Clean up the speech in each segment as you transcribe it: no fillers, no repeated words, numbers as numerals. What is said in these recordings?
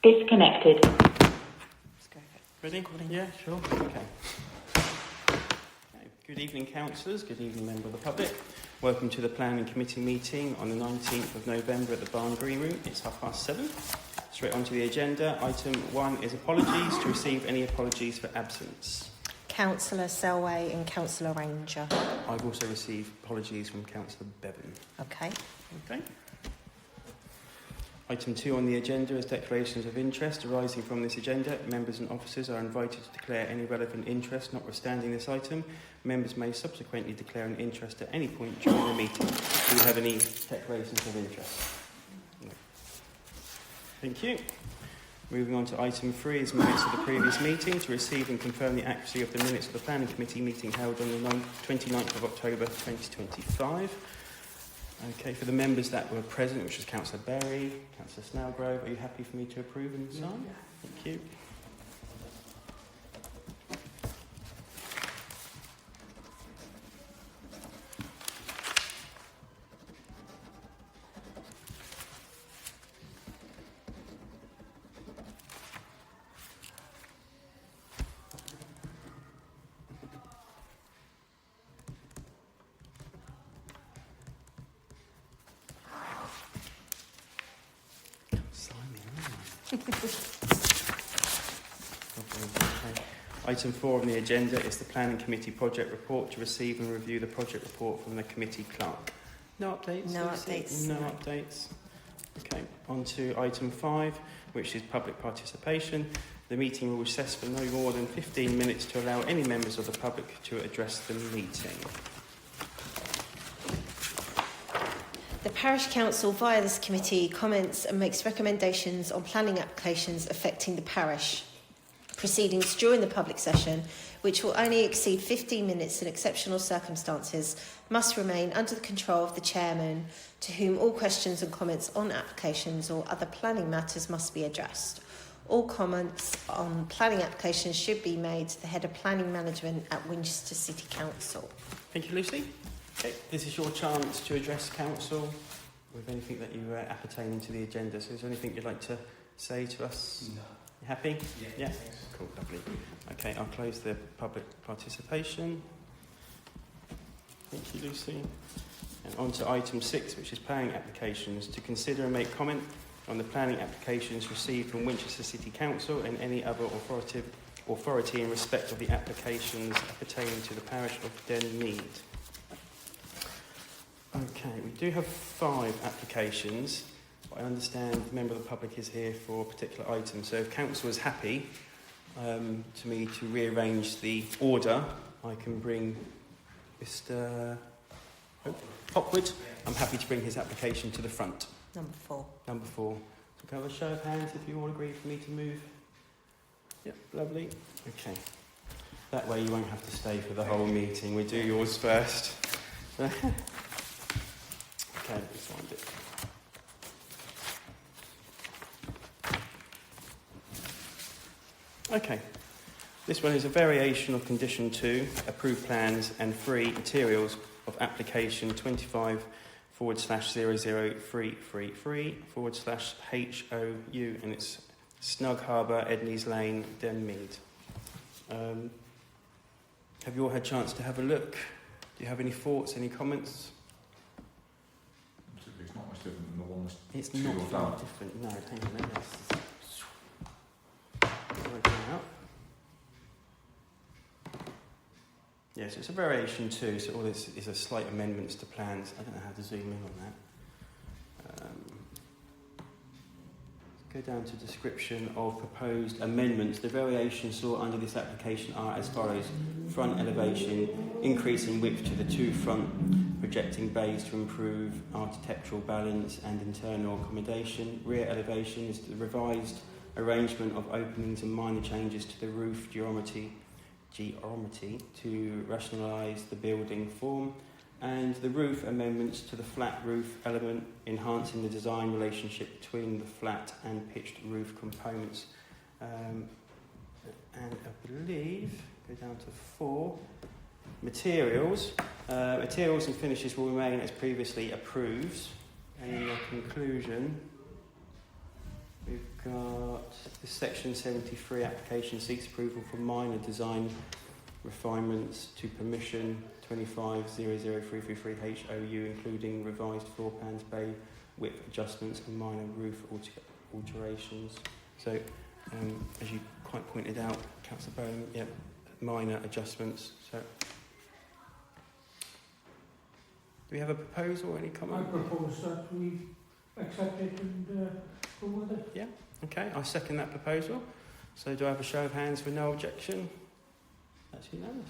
Disconnected. Let's go for it. Ready? Yeah, sure. Okay. Good evening, councillors. Good evening, member of the public. Welcome to the Planning Committee meeting on the 19th of November at the Barn Green Room. It's 7:30. Straight onto the agenda. Item 1 is apologies. To receive any apologies for absence. Councillor Selway and Councillor Ranger. I've also received apologies from Councillor Bevan. Okay. Okay. Item 2 on the agenda is declarations of interest arising from this agenda. Members and officers are invited to declare any relevant interest notwithstanding this item. Members may subsequently declare an interest at any point during the meeting. Do you have any declarations of interest? No. Thank you. Moving on to item 3 is minutes of the previous meeting. To receive and confirm the accuracy of the minutes of the Planning Committee meeting held on the 29th of October 2025. Okay, for the members that were present, which was Councillor Berry, Councillor Snellgrove, are you happy for me to approve and sign? Yeah. Thank you. Item 4 on the agenda is the Planning Committee project report. To receive and review the project report from the committee clerk. No updates? No updates. No updates. Okay, on to item 5, which is public participation. The meeting will recess for no more than 15 minutes to allow any members of the public to address the meeting. The Parish Council, via this committee, comments and makes recommendations on planning applications affecting the parish. Proceedings during the public session, which will only exceed 15 minutes in exceptional circumstances, must remain under the control of the chairman, to whom all questions and comments on applications or other planning matters must be addressed. All comments on planning applications should be made to the head of planning management at Winchester City Council. Thank you, Lucy. Okay, this is your chance to address council with anything that you appertaining to the agenda. So is there anything you'd like to say to us? No. You happy? Yeah. Cool, lovely. Okay, I'll close the public participation. Thank you, Lucy. And on to item 6, which is planning applications. To consider and make comment on the planning applications received from Winchester City Council and any other authority in respect of the applications pertaining to the parish of Denmead. Okay, we do have 5 applications. I understand the member of the public is here for a particular item, so if council is happy to me to rearrange the order, I can bring Mr. Hopwood. I'm happy to bring his application to the front. Number 4. Number 4. So can I have a show of hands if you all agree for me to move? Yep, lovely. Okay. That way you won't have to stay for the whole meeting. We do yours first. Okay, let's find it. Okay, this one is a variation of condition 2, approved plans and 3 materials of application 25/00333/HOU, and it's Snug Harbour, Edneys Lane, Denmead. Have you all had a chance to have a look? Do you have any thoughts, any comments? It's not much different than the one that's It's two not or very down. different. No, hang on a minute. Yes, it's a variation too, so all this is a slight amendments to plans. I don't know how to zoom in on that. Go down to description of proposed amendments. The variations sought under this application are as follows. Front elevation, increase in width to the 2 front projecting bays to improve architectural balance and internal accommodation. Rear elevation is the revised arrangement of openings and minor changes to the roof geometry to rationalise the building form, and the roof amendments to the flat roof element, enhancing the design relationship between the flat and pitched roof components. And I believe, go down to 4, materials. Materials and finishes will remain as previously approved. And in the conclusion, we've got This Section 73 application seeks approval for minor design refinements to permission 25-00333 HOU, including revised floor plans, bay width adjustments and minor roof alterations. So, as you quite pointed out, Councillor Bowen, yeah, minor adjustments. So, do we have a proposal or any comment? I propose that we accept it and go with it. Yeah, okay, I second that proposal. So do I have a show of hands with no objection? That's unanimous.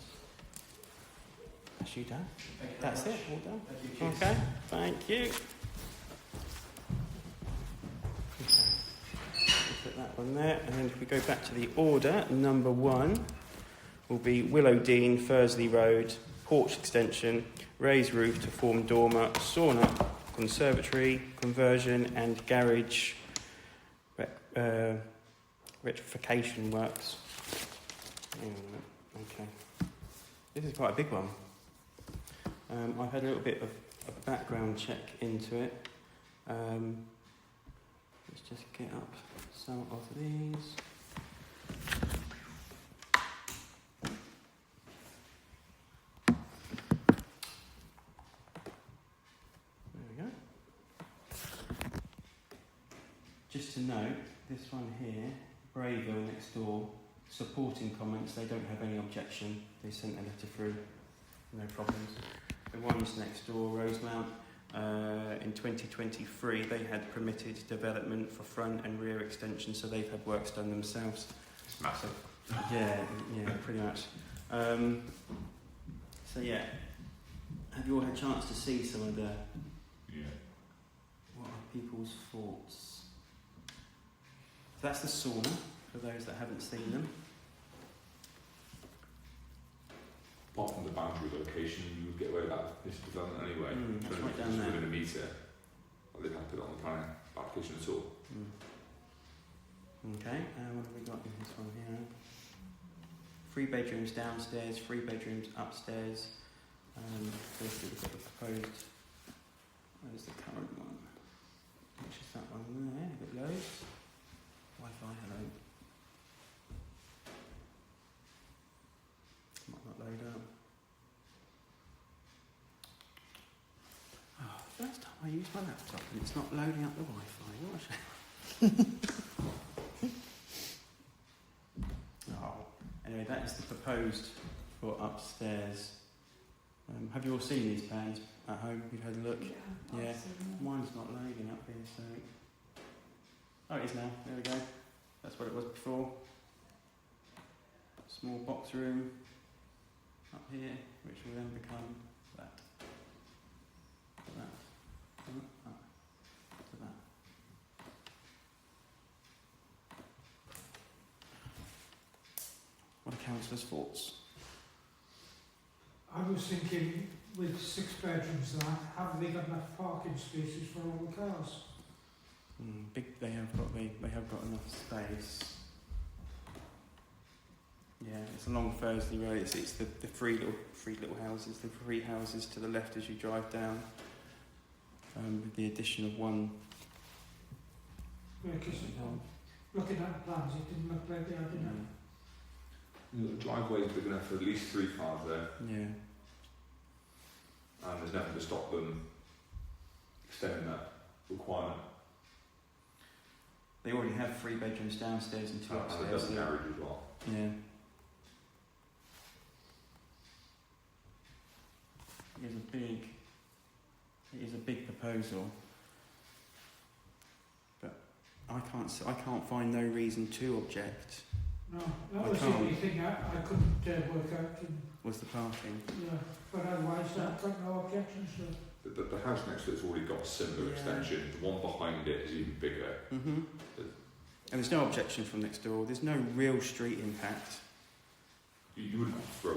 That's you done. That's it, all done. Okay, thank you. Okay. We'll put that one there, and then if we go back to the order, number 1 will be Willow Dean, Fursley Road, porch extension, raised roof to form dormer, sauna, conservatory, conversion and garage rectification works. Okay. This is quite a big one. I've had a little bit of a background check into it. Let's just get up some of these. There we go. Just to note, this one here, Brayville next door, supporting comments, they don't have any objection. They sent a letter through, no problems. The ones next door, Rosemount, in 2023, they had permitted development for front and rear extensions, so they've had works done themselves. It's massive. Yeah, pretty much. So yeah, have you all had a chance to see some of the, what are people's thoughts? So that's the sauna, for those that haven't seen them. Apart from the boundary location, you would get away with that this development anyway. That's So right it's down there. within a metre. Well, they've had to put it on the planning application at all. Okay, what have we got in this one here? 3 bedrooms downstairs, 3 bedrooms upstairs. Firstly, we've got the proposed. Where's the current one? Which is that one there? If it loads. Wi-Fi, hello. Might not load up. Oh, first time I use my laptop and it's not loading up the Wi-Fi. What a shame. Oh, anyway, that is the proposed for upstairs. Have you all seen these plans at home? You've had a look? Yeah. Mine's not loading up here, so... Oh, it is now. There we go. That's what it was before. Small box room up here, which will then become that. That. Up to that. What are councillors' thoughts? I was thinking with 6 bedrooms and that, have they got enough parking spaces for all the cars? Big. They have got enough space. Yeah, it's along Fursley Road. It's the three little houses, the 3 houses to the left as you drive down. With the addition of one. Yeah, because looking at the plans, it didn't look like they had enough. The driveway's big enough for at least 3 cars there, Yeah. and there's nothing to stop them extending that requirement. They already have 3 bedrooms downstairs and 2 And a upstairs. double garage as well. Yeah. It is a big proposal, but I can't find no reason to object. No, I that was the can't. only thing I couldn't work out. And, Was the parking? yeah, but otherwise, I've got no objections to it. The house next to it's already got a similar Yeah. extension. The one behind it is even bigger. And there's no objection from next door. There's no real street impact. You wouldn't want to throw,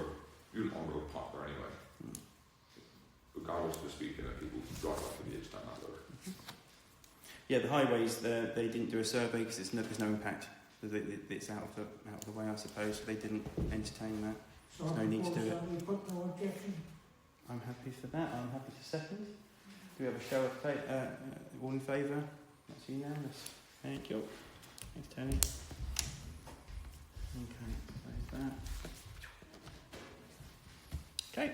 you wouldn't want to road park there anyway. Regardless of speaking, that people can drive up to the edge down that road. Yeah, the highways, they didn't do a survey because there's no impact. It's out of the way, I suppose. So they didn't entertain that. So There's I no need to propose do it. that we put no objection. I'm happy for that. I'm happy to second. Do we have a show of all in favour? That's unanimous. Thank you. Thanks, Tony. Okay.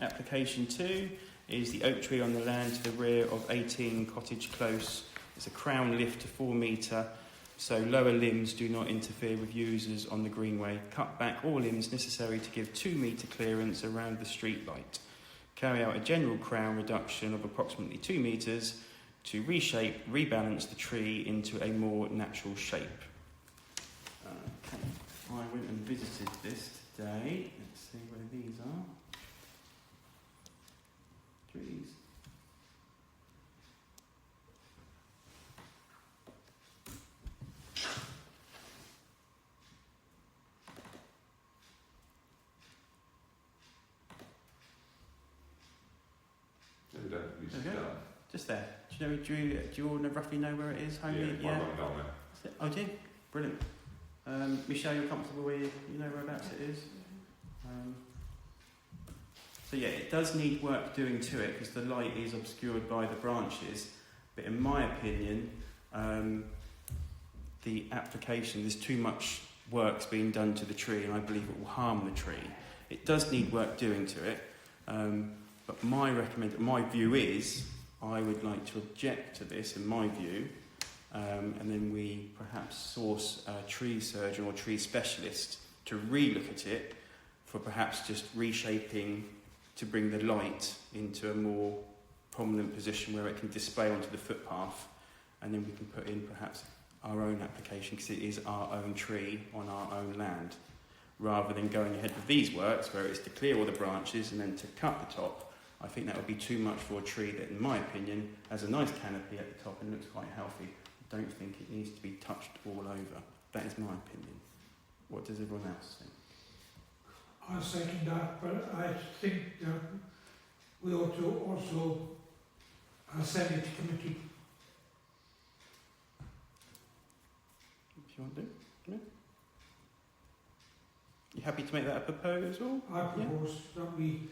Application 2 is the oak tree on the land to the rear of 18 Cottage Close. It's a crown lift to 4 metre, so lower limbs do not interfere with users on the greenway. Cut back all limbs necessary to give 2 metre clearance around the street light. Carry out a general crown reduction of approximately 2 metres to rebalance the tree into a more natural shape. Okay. I went and visited this today. Let's see where these are. Trees. Maybe don't use it Okay. down. Just there. Do you all roughly know where it is? Homely? Yeah, quite down there. That's it. Oh, do you? Brilliant. Michelle, you're comfortable where you know whereabouts it is? So yeah, it does need work doing to it because the light is obscured by the branches. But in my opinion, the application, there's too much work's being done to the tree, and I believe it will harm the tree. It does need work doing to it, but my view is I would like to object to this. In my view. And then we perhaps source a tree surgeon or tree specialist to re-look at it for perhaps just reshaping to bring the light into a more prominent position where it can display onto the footpath, and then we can put in perhaps our own application because it is our own tree on our own land, rather than going ahead with these works where it's to clear all the branches and then to cut the top. I think that would be too much for a tree that, in my opinion, has a nice canopy at the top and looks quite healthy. Don't think it needs to be touched all over. That is my opinion. What does everyone else think? I second that, but I think that we ought to also send it to committee. If you want to do? Yeah. You happy to make that a proposal? I propose that we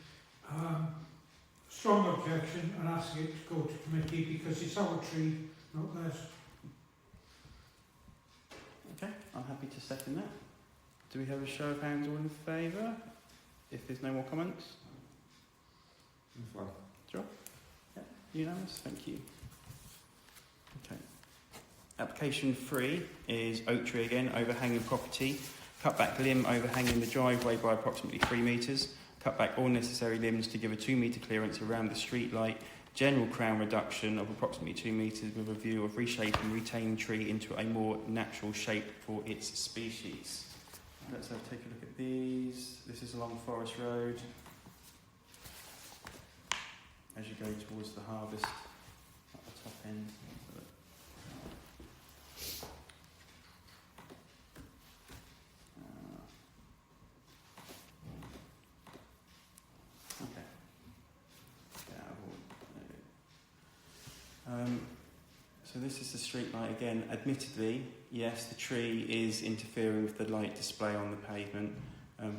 strong objection and ask it to go to committee because it's our tree, not theirs. Okay, I'm happy to second that. Do we have a show of hands all in favour? If there's no more comments? Fine. Yeah, unanimous, thank you. Okay. Application 3 is oak tree again, overhanging property. Cut back limb overhanging the driveway by approximately 3 metres. Cut back all necessary limbs to give a 2 metre clearance around the street light. General crown reduction of approximately 2 metres with a view of reshaping retaining tree into a more natural shape for its species. Let's take a look at these. This is along Forest Road. As you go towards the harvest at the top end. So this is the street light again. Admittedly, yes, the tree is interfering with the light display on the pavement.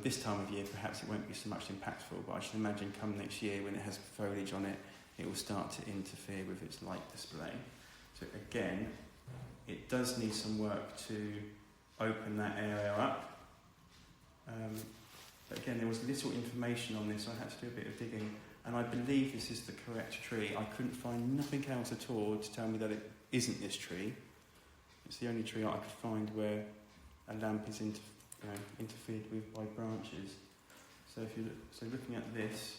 This time of year, perhaps it won't be so much impactful, but I should imagine come next year when it has foliage on it, it will start to interfere with its light display. So again, it does need some work to open that area up. But again, there was little information on this, so I had to do a bit of digging. And I believe this is the correct tree. I couldn't find nothing else at all to tell me that it isn't this tree. It's the only tree I could find where a lamp is interfered with by branches. So looking at this,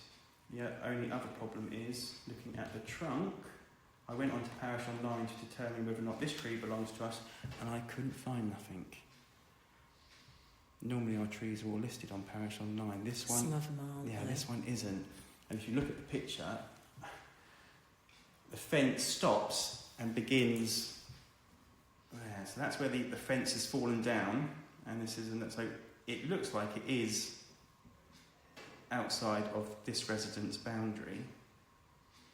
the only other problem is looking at the trunk. I went onto Parish Online to determine whether or not this tree belongs to us, and I couldn't find nothing. Normally our trees are all listed on Parish Online. This one, some of them aren't. yeah, this one isn't. And if you look at the picture, the fence stops and begins there. So that's where the fence has fallen down, and this isn't. So it looks like it is outside of this resident's boundary,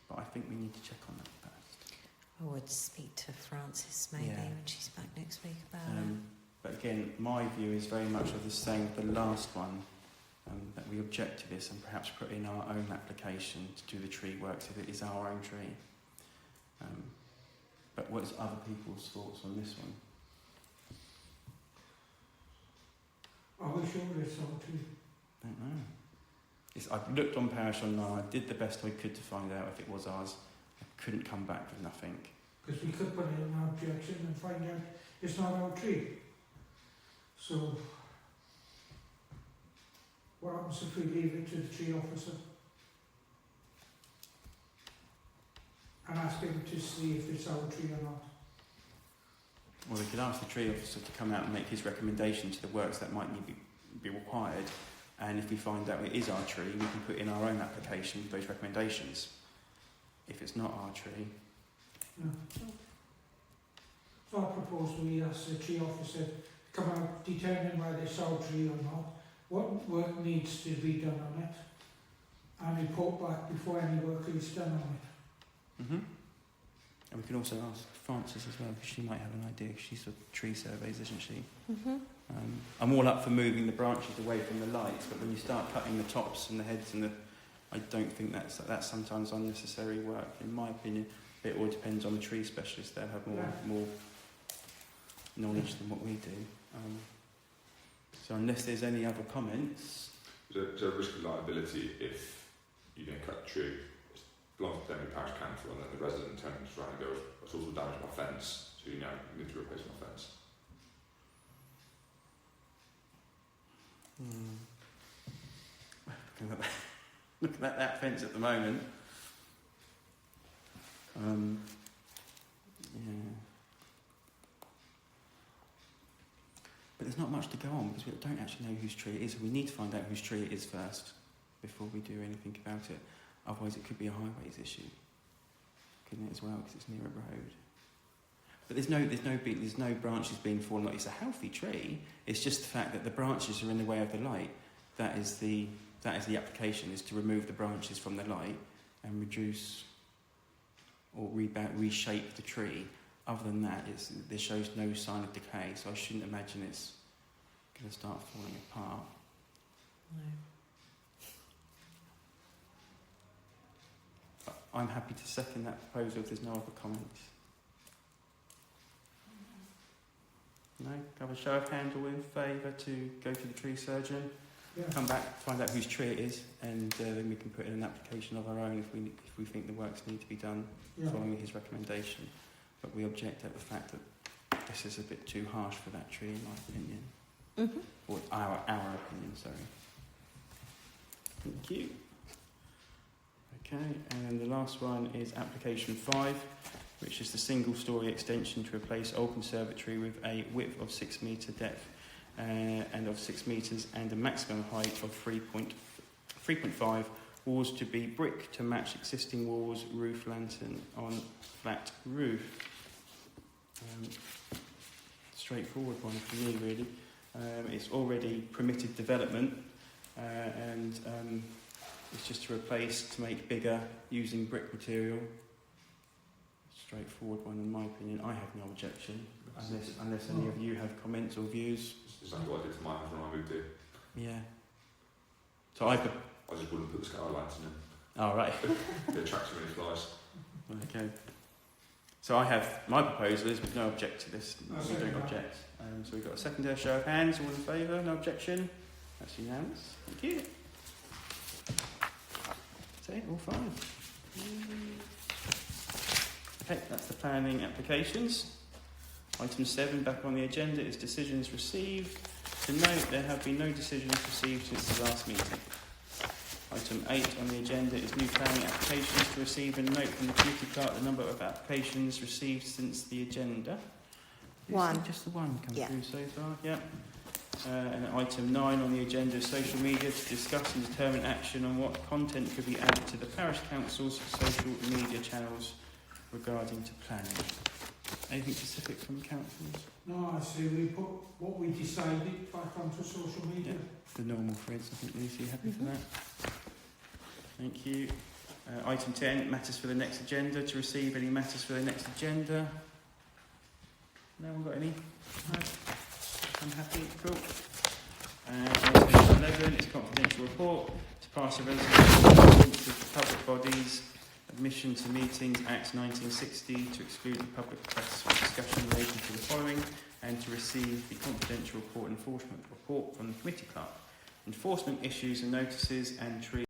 but I think we need to check on that first. I would speak to Frances maybe Yeah. when she's back next week about it. But again, my view is very much of the same with the last one, that we object to this and perhaps put in our own application to do the tree works if it is our own tree. But what's other people's thoughts on this one? Are we sure it's our tree? Don't know. I've looked on Parish Online, I did the best I could to find out if it was ours. I couldn't come back with nothing. Because we could put in an objection and find out it's not our tree. So, what happens if we leave it to the tree officer? And ask him to see if it's our tree or not. Well, we could ask the tree officer to come out and make his recommendation to the works that might need to be required, and if we find out it is our tree, we can put in our own application with those recommendations. If it's not our tree, Yeah. So I propose we ask the tree officer to come out, determine whether it's our tree or not, what work needs to be done on it, and report back before any work is done on it. and we can also ask Frances as well, because she might have an idea, 'cause she's with tree surveys, isn't she? I'm all up for moving the branches away from the lights, but when you start cutting the tops and the heads and I don't think that's sometimes unnecessary work, in my opinion. It all depends on the tree specialist. They'll have more knowledge than what we do. So unless there's any other comments, There's a risk of liability if you don't cut a tree. It belongs to Denby Parish Council, and then the resident turns around and goes, "It's also damaged my fence, so you need to replace my fence." looking at that fence at the moment. But there's not much to go on because we don't actually know whose tree it is. We need to find out whose tree it is first before we do anything about it. Otherwise, it could be a highways issue, couldn't it, as well, because it's near a road. But there's no branches being fallen. It's a healthy tree. It's just the fact that the branches are in the way of the light. That is the application, is to remove the branches from the light and reduce or reshape the tree. Other than that, there shows no sign of decay, so I shouldn't imagine it's going to start falling apart. No. I'm happy to second that proposal if there's no other comments. No? Have a show of hands all in favour to go to the tree surgeon, come back, find out whose tree it is, and then we can put in an application of our own if we think the works need to be done following his recommendation. But we object at the fact that this is a bit too harsh for that tree, in my opinion. Or our opinion, sorry. Thank you. Okay, and the last one is application 5, which is the single-storey extension to replace old conservatory with a width of 6 metre depth and of 6 metres and a maximum height of 3.5. Walls to be brick to match existing walls, roof lantern on flat roof. Straightforward one for me, really. It's already permitted development, and it's just to replace, to make bigger using brick material. Straightforward one in my opinion. I have no objection, unless any of you have comments or views. It's exactly what I did to my house when I moved here. Yeah. So I just wouldn't put the sky lantern in. Oh, right. It attracts too many flies. Okay. So I have, my proposal is with no object to this. We don't object. So we've got a second show of hands. All in favour? No objection? That's unanimous. Thank you. That's it, all fine. Okay, that's the planning applications. Item 7 back on the agenda is decisions received. To note, there have been no decisions received since the last meeting. Item 8 on the agenda is new planning applications to receive and note from the committee clerk the number of applications received since the agenda. One. Just the one come Yeah. through so far, yeah. And item 9 on the agenda is social media to discuss and determine action on what content could be added to the Parish Council's social media channels regarding to planning. Anything specific from councils? No, I say we put what we decided back onto social media. The normal threads, I think. Lucy, happy for that? Thank you. Item 10, matters for the next agenda. To receive any matters for the next agenda. No one got any? No. I'm happy. Cool. Item 11 is confidential report. To pass a resolution to public bodies. Admission to Meetings Act 1960 to exclude the public press for discussion relating to the following, and to receive the confidential report enforcement report from the committee clerk. Enforcement issues and notices and tree